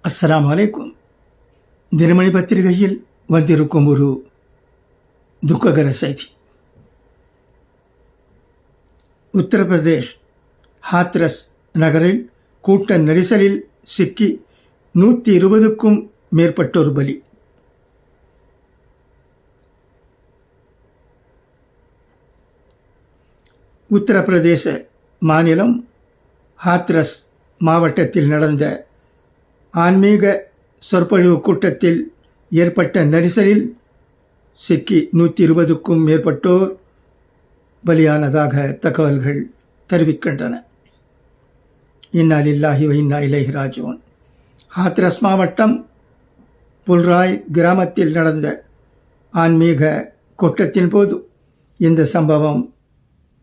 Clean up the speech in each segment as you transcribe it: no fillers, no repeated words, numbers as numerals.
அஸ்ஸலாமு அலைக்கும். தினமணி பத்திரிகையில் வந்திருக்கும் ஒரு துக்ககர செய்தி. உத்தரப்பிரதேஷ் ஹாத்ரஸ் நகரில் கூட்ட நெரிசலில் சிக்கி 120க்கும் மேற்பட்டோர் பலி. உத்தரப்பிரதேச மாநிலம் ஹாத்ரஸ் மாவட்டத்தில் நடந்த ஆன்மீக சொற்பொழிவு கூட்டத்தில் ஏற்பட்ட நெரிசலில் சிக்கி 120க்கும் மேற்பட்டோர் பலியானதாக தகவல்கள் தெரிவிக்கின்றன. இன்னா லில்லாஹி வ இன்னா இலைஹி ராஜிஊன். ஹாத்ரஸ் மாவட்டம் புல்ராய் கிராமத்தில் நடந்த ஆன்மீக கூட்டத்தின் போது இந்த சம்பவம்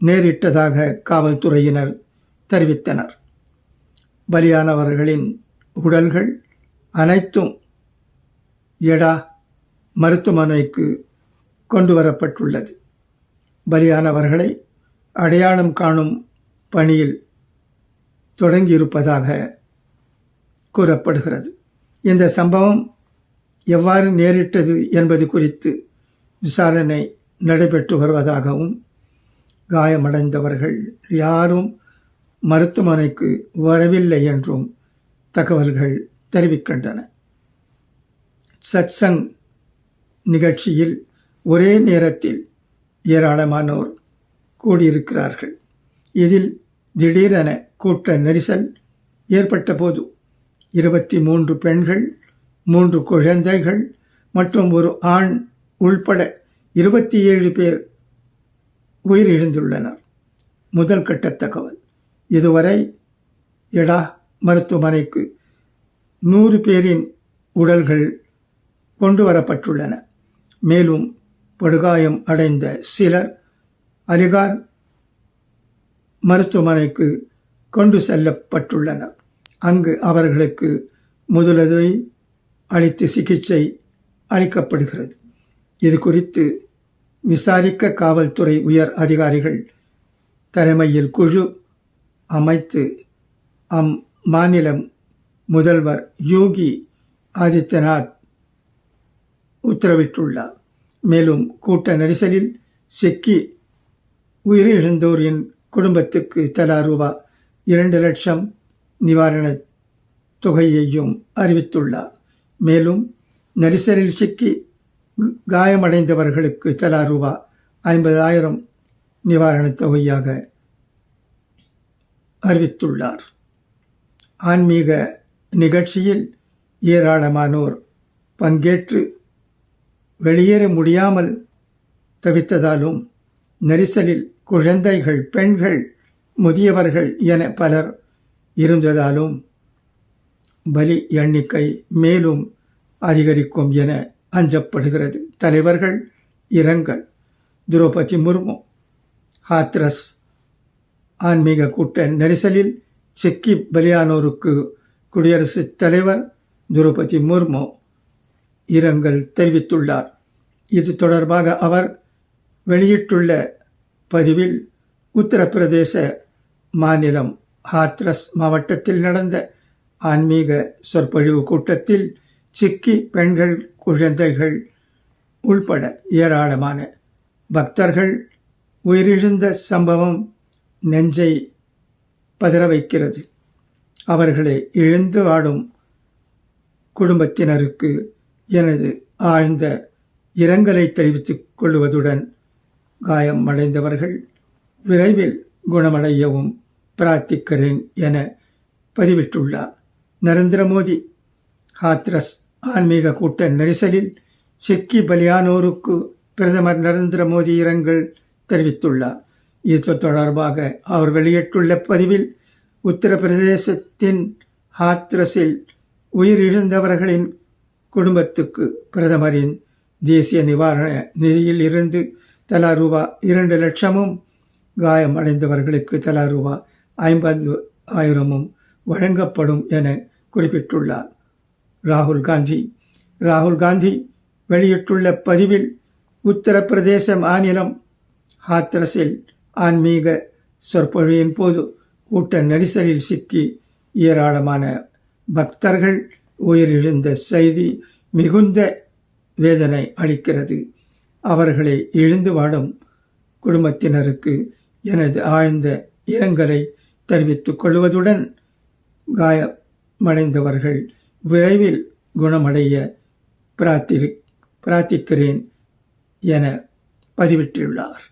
நேரிட்டதாக காவல்துறையினர் தெரிவித்தனர். பலியானவர்களின் உடல்கள் அனைத்தும் எடா மருத்துவமனைக்கு கொண்டு வரப்பட்டுள்ளது. பலியானவர்களை அடையாளம் காணும் பணியில் தொடங்கியிருப்பதாக கூறப்படுகிறது. இந்த சம்பவம் எவ்வாறு நேரிட்டது என்பது குறித்து விசாரணை நடைபெற்று வருவதாகவும், காயமடைந்தவர்கள் யாரும் மருத்துவமனைக்கு வரவில்லை என்றும் தகவல்கள் தெரிவிக்கின்றன. சத்சங் நிகழ்ச்சியில் ஒரே நேரத்தில் ஏராளமானோர் கூடியிருக்கிறார்கள். இதில் திடீரென கூட்ட நெரிசல் ஏற்பட்ட போது 23 பெண்கள், 3 குழந்தைகள் மற்றும் ஒரு ஆண் உள்பட 27 பேர் உயிரிழந்துள்ளனர். முதல் கட்ட தகவல். இதுவரை எடா மருத்துவமனைக்கு 100 பேரின் உடல்கள் கொண்டு வரப்பட்டுள்ளன. மேலும் படுகாயம் அடைந்த சிலர் அலிகார் மருத்துவமனைக்கு கொண்டு செல்லப்பட்டுள்ளனர். அங்கு அவர்களுக்கு முதலுதவி அளித்து சிகிச்சை அளிக்கப்படுகிறது. இது குறித்து விசாரிக்க காவல்துறை உயர் அதிகாரிகள் தலைமையில் குழு அமைத்து அம்மாநில முதல்வர் யோகி ஆதித்யநாத் உத்தரவிட்டுள்ளார். மேலும் கூட்ட நெரிசலில் சிக்கி உயிரிழந்தோரின் குடும்பத்துக்கு தலா ரூபாய் 2 லட்சம் நிவாரணத் தொகையையும் அறிவித்துள்ளார். மேலும் நெரிசலில் சிக்கி காயமடைந்தவர்களுக்கு தலா ரூபாய் 50,000 நிவாரணத் தொகையாக அறிவித்துள்ளார். ஆன்மீக நிகழ்ச்சியில் ஏராளமானோர் பங்கேற்று வெளியேற முடியாமல் தவித்ததாலும், நெரிசலில் குழந்தைகள், பெண்கள், முதியவர்கள் என பலர் இருந்ததாலும் பலி எண்ணிக்கை மேலும் அதிகரிக்கும் என அஞ்சப்படுகிறது. தலைவர்கள் இரங்கல். திரௌபதி முர்மு. ஹாத்ரஸ் ஆன்மீக கூட்ட நெரிசலில் சிக்கி பலியானோருக்கு குடியரசுத் தலைவர் திரௌபதி முர்மு இரங்கல் தெரிவித்துள்ளார். இது தொடர்பாக அவர் வெளியிட்டுள்ள பதிவில், உத்தரப்பிரதேச மாநிலம் ஹாத்ரஸ் மாவட்டத்தில் நடந்த ஆன்மீக சொற்பொழிவு கூட்டத்தில் சிக்கி பெண்கள், குழந்தைகள் உள்பட ஏராளமான பக்தர்கள் உயிரிழந்த சம்பவம் நெஞ்சை பதற வைக்கிறது. அவர்களை இழந்து வாடும் குடும்பத்தினருக்கு எனது ஆழ்ந்த இரங்கலை தெரிவித்துக் கொள்வதுடன், காயம் அடைந்தவர்கள் விரைவில் குணமடையவும் பிரார்த்திக்கிறேன் என பதிவிட்டுள்ளார். நரேந்திர மோடி. ஹாத்ரஸ் ஆன்மீக கூட்ட நெரிசலில் சிக்கி பலியானோருக்கு பிரதமர் நரேந்திர மோடி இரங்கல் தெரிவித்துள்ளார். இது தொடர்பாக அவர் வெளியிட்டுள்ள பதிவில், உத்தரப்பிரதேசத்தின் ஹாத்ரஸில் உயிரிழந்தவர்களின் குடும்பத்துக்கு பிரதமரின் தேசிய நிவாரண நிதியில் இருந்து தலா ரூபாய் 2 லட்சமும், காயம் அடைந்தவர்களுக்கு தலா ரூபாய் 50,000 வழங்கப்படும் என குறிப்பிட்டுள்ளார். ராகுல் காந்தி வெளியிட்டுள்ள பதிவில், உத்தரப்பிரதேச மாநிலம் ஹாத்ரஸில் ஆன்மீக சொற்பொழிவின் போது கூட்ட நெரிசலில் சிக்கி ஏராளமான பக்தர்கள் உயிரிழந்த செய்தி மிகுந்த வேதனை அளிக்கிறது. அவர்களை இழந்து வாடும் குடும்பத்தினருக்கு எனது ஆழ்ந்த இரங்கலை தெரிவித்துக் கொள்வதுடன் காயமடைந்தவர்கள் விரைவில் குணமடைய பிரார்த்திக்கிறேன் என பதிவிட்டுள்ளார்.